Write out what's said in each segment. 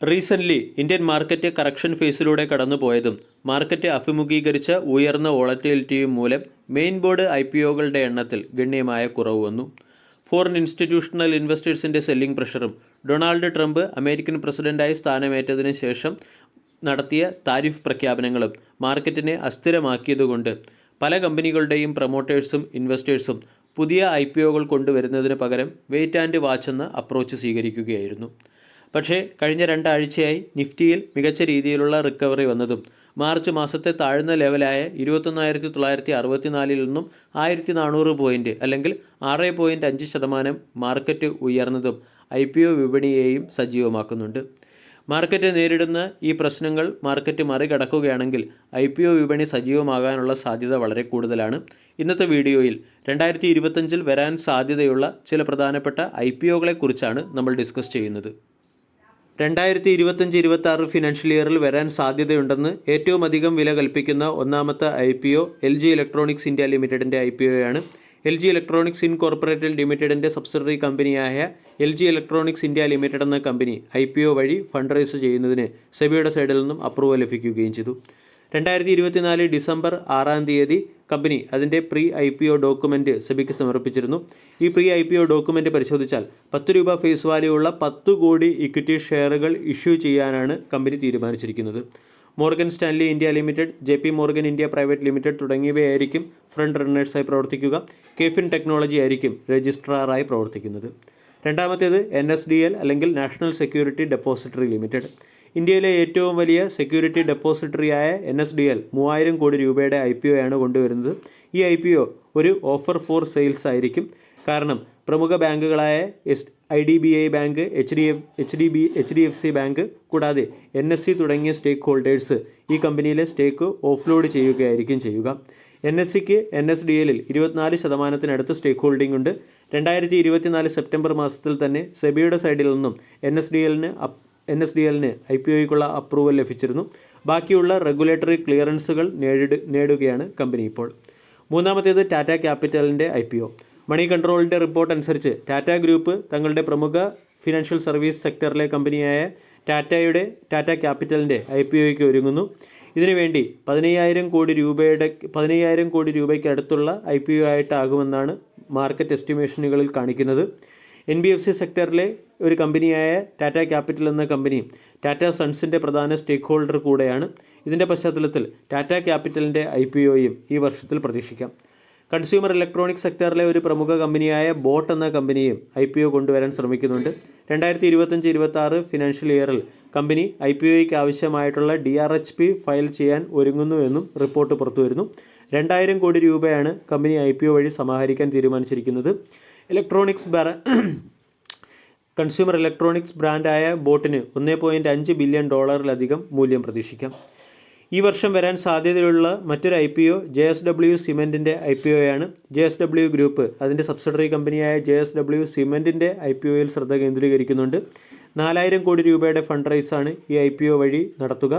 Recently Indian market correction ഫേസിലൂടെ കടന്നുപോയതും market അഭിമുഖീകരിച്ച ഉയർന്ന വോളറ്റിലിറ്റിയും മൂലം മെയിൻ ബോർഡ് IPOകളുടെ എണ്ണത്തിൽ ഗണ്യമായ കുറവ് വന്നു. ഫോറിൻ ഇൻസ്റ്റിറ്റ്യൂഷണൽ ഇൻവെസ്റ്റേഴ്സിൻ്റെ സെല്ലിംഗ് പ്രഷറും ഡൊണാൾഡ് ട്രംപ് അമേരിക്കൻ പ്രസിഡന്റായി സ്ഥാനമേറ്റതിന് ശേഷം നടത്തിയ താരിഫ് പ്രഖ്യാപനങ്ങളും മാർക്കറ്റിനെ അസ്ഥിരമാക്കിയതുകൊണ്ട് പല കമ്പനികളുടെയും പ്രൊമോട്ടേഴ്സും ഇൻവെസ്റ്റേഴ്സും പുതിയ IPOകൾ കൊണ്ടുവരുന്നതിന് പകരം വെയിറ്റ് ആൻഡ് വാച്ച് എന്ന അപ്രോച്ച് സ്വീകരിക്കുകയായിരുന്നു. പക്ഷേ കഴിഞ്ഞ 2 ആഴ്ചയായി നിഫ്റ്റിയിൽ മികച്ച രീതിയിലുള്ള റിക്കവറി വന്നതും മാർച്ച് മാസത്തെ താഴ്ന്ന ലെവലായ 21,964 നിന്നും 1,400 പോയിൻ്റ് അല്ലെങ്കിൽ 6.5% മാർക്കറ്റ് ഉയർന്നതും IPO വിപണിയെയും സജീവമാക്കുന്നുണ്ട്. മാർക്കറ്റ് നേരിടുന്ന ഈ പ്രശ്നങ്ങൾ മാർക്കറ്റ് മറികടക്കുകയാണെങ്കിൽ IPO വിപണി സജീവമാകാനുള്ള സാധ്യത വളരെ കൂടുതലാണ്. ഇന്നത്തെ വീഡിയോയിൽ 2025 വരാൻ സാധ്യതയുള്ള ചില പ്രധാനപ്പെട്ട IPOകളെക്കുറിച്ചാണ് നമ്മൾ ഡിസ്കസ് ചെയ്യുന്നത്. 2025-26 ഫിനാൻഷ്യൽ ഇയറിൽ വരാൻ സാധ്യതയുണ്ടെന്ന് ഏറ്റവും അധികം വില കൽപ്പിക്കുന്ന ഒന്നാമത്തെ IPO LG ഇലക്ട്രോണിക്സ് ഇന്ത്യ ലിമിറ്റഡിൻ്റെ IPOയാണ്. LG ഇലക്ട്രോണിക്സ് ഇൻകോർപ്പറേറ്റഡ് ലിമിറ്റഡിൻ്റെ സബ്സിഡറി കമ്പനിയായ LG ഇലക്ട്രോണിക്സ് ഇന്ത്യ ലിമിറ്റഡ് എന്ന കമ്പനി IPO വഴി ഫണ്ട് റൈസ് ചെയ്യുന്നതിന് സെബിയുടെ സൈഡിൽ നിന്നും അപ്രൂവൽ ലഭിക്കുകയും ചെയ്തു. 2024 ഡിസംബർ 6 കമ്പനി അതിൻ്റെ പ്രീ IPO ഡോക്യുമെൻറ്റ് സെബിക്ക് സമർപ്പിച്ചിരുന്നു. ഈ പ്രീ IPO ഡോക്യുമെൻറ്റ് പരിശോധിച്ചാൽ 10 രൂപ ഫേസ് വാല്യൂ ഉള്ള 10 കോടി ഇക്വിറ്റി ഷെയറുകൾ ഇഷ്യൂ ചെയ്യാനാണ് കമ്പനി തീരുമാനിച്ചിരിക്കുന്നത്. Morgan Stanley India limited, JP Morgan India private limited തുടങ്ങിയവയായിരിക്കും ഫ്രണ്ട് റണ്ണേഴ്സായി പ്രവർത്തിക്കുക. കെഫിൻ ടെക്നോളജി ആയിരിക്കും രജിസ്ട്രാറായി പ്രവർത്തിക്കുന്നത്. രണ്ടാമത്തേത് NSDL അല്ലെങ്കിൽ നാഷണൽ സെക്യൂരിറ്റി ഡെപ്പോസിറ്ററി ലിമിറ്റഡ്. ഇന്ത്യയിലെ ഏറ്റവും വലിയ സെക്യൂരിറ്റി ഡെപ്പോസിറ്ററിയായ NSDL 3000 കോടി രൂപയുടെ IPOയാണ് കൊണ്ടുവരുന്നത്. ഈ IPO ഒരു ഓഫർ ഫോർ സെയിൽസ് ആയിരിക്കും. കാരണം പ്രമുഖ ബാങ്കുകളായ IDBI ബാങ്ക്, HDFC ബാങ്ക് കൂടാതെ NSE തുടങ്ങിയ സ്റ്റേക്ക് ഹോൾഡേഴ്സ് ഈ കമ്പനിയിലെ സ്റ്റേക്ക് ഓഫ്ലോഡ് ചെയ്യുകയായിരിക്കും ചെയ്യുക. NSEക്ക് NSDLൽ 24% സ്റ്റേക്ക് ഹോൾഡിംഗ് ഉണ്ട്. 2024 സെപ്റ്റംബർ മാസത്തിൽ തന്നെ സെബിയുടെ സൈഡിൽ നിന്നും NSDLന് IPOയ്ക്കുള്ള അപ്രൂവൽ ലഭിച്ചിരുന്നു. ബാക്കിയുള്ള റെഗുലേറ്ററി ക്ലിയറൻസുകൾ നേടുകയാണ് കമ്പനി ഇപ്പോൾ. മൂന്നാമത്തേത് ടാറ്റ ക്യാപിറ്റലിൻ്റെ IPO. മണി കൺട്രോളിൻ്റെ റിപ്പോർട്ട് അനുസരിച്ച് ടാറ്റ ഗ്രൂപ്പ് തങ്ങളുടെ പ്രമുഖ ഫിനാൻഷ്യൽ സർവീസ് സെക്ടറിലെ കമ്പനിയായ ടാറ്റ ക്യാപിറ്റലിൻ്റെ IPOയ്ക്ക് ഒരുങ്ങുന്നു. ഇതിനുവേണ്ടി 15,000 കോടി രൂപയ്ക്ക് അടുത്തുള്ള IPO ആയിട്ടാകുമെന്നാണ് മാർക്കറ്റ് എസ്റ്റിമേഷനുകളിൽ കാണിക്കുന്നത്. NBFC സെക്ടറിലെ ഒരു കമ്പനിയായ ടാറ്റ ക്യാപിറ്റൽ എന്ന കമ്പനി ടാറ്റ സൺസിൻ്റെ പ്രധാന സ്റ്റേക്ക് ഹോൾഡർ കൂടെയാണ്. ഇതിൻ്റെ പശ്ചാത്തലത്തിൽ ടാറ്റ ക്യാപിറ്റലിൻ്റെ IPOയും ഈ വർഷത്തിൽ പ്രതീക്ഷിക്കാം. കൺസ്യൂമർ ഇലക്ട്രോണിക്സ് സെക്ടറിലെ ഒരു പ്രമുഖ കമ്പനിയായ ബോട്ട് എന്ന കമ്പനിയും IPO കൊണ്ടുവരാൻ ശ്രമിക്കുന്നുണ്ട്. 2025-26 ഫിനാൻഷ്യൽ ഇയറിൽ കമ്പനി IPOയ്ക്ക് ആവശ്യമായിട്ടുള്ള DRHP ഫയൽ ചെയ്യാൻ ഒരുങ്ങുന്നു എന്നും റിപ്പോർട്ട് പുറത്തുവരുന്നു. 2,000 കോടി രൂപയാണ് കമ്പനി IPO വഴി സമാഹരിക്കാൻ തീരുമാനിച്ചിരിക്കുന്നത്. കൺസ്യൂമർ ഇലക്ട്രോണിക്സ് ബ്രാൻഡായ ബോട്ടിന് $1.5 ബില്യൺ മൂല്യം പ്രതീക്ഷിക്കാം. ഈ വർഷം വരാൻ സാധ്യതയുള്ള മറ്റൊരു IPO JSW സിമെൻറ്റിൻ്റെ IPOയാണ്. JSW ഗ്രൂപ്പ് അതിൻ്റെ സബ്സിഡറി കമ്പനിയായ JSW സിമെൻറ്റിൻ്റെ IPOയിൽ ശ്രദ്ധ കേന്ദ്രീകരിക്കുന്നുണ്ട്. 4,000 കോടി രൂപയുടെ ഫണ്ട് റൈസാണ് ഈ IPO വഴി നടത്തുക.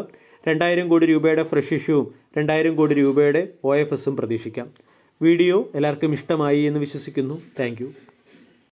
2,000 കോടി രൂപയുടെ ഫ്രഷ് ഇഷ്യൂവും 2,000 കോടി രൂപയുടെ OFSഉം പ്രതീക്ഷിക്കാം. വീഡിയോ എല്ലാവർക്കും ഇഷ്ടമായി എന്ന് വിശ്വസിക്കുന്നു. താങ്ക്